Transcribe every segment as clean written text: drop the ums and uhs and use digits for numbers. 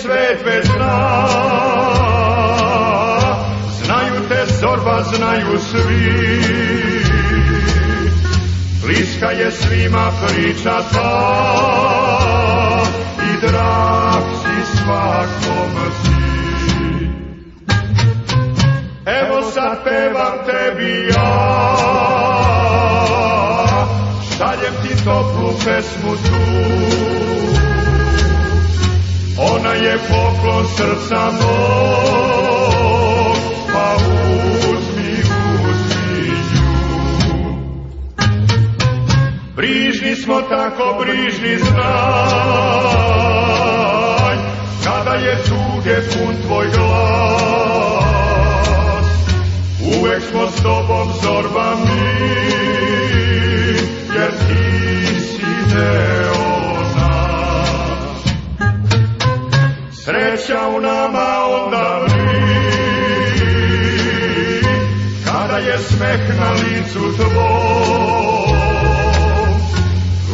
svet već zna, znaju te Zorba, znaju svi, bliska je svima priča ta i drag si svakom si. Evo sad pevam tebi ja, šaljem ti toplu pesmu tu, ona je poklon srca mog, pa uzmi nju. Brižni smo, tako brižni, znaj, kada je tuge pun tvoj glas, uvek smo s tobom, Zorba, mi, jer ti si deo nas. Sreća u nama onda vri, kada je smeh na licu tvoj,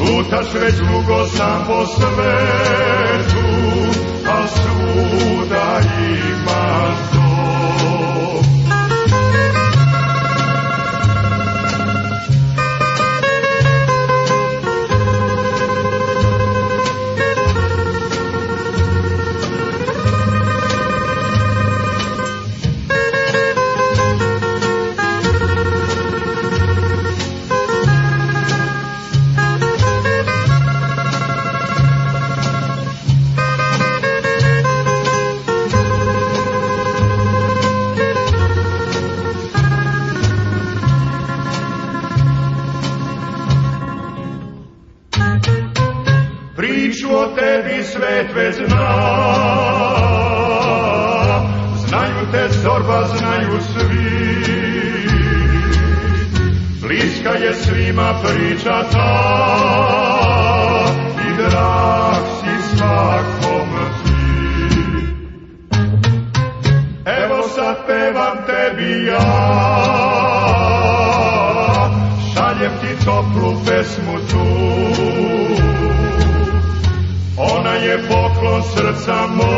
lutaš već dugo sam po svetu, a svuda imaš dom. Priču o tebi svet već zna, znaju te Zorba, znaju svi, bliska je svima priča ta i drag si svakom ti. Evo sad pevam tebi ja, šaljem ti toplu pesmu tu, ona je poklon srca moj.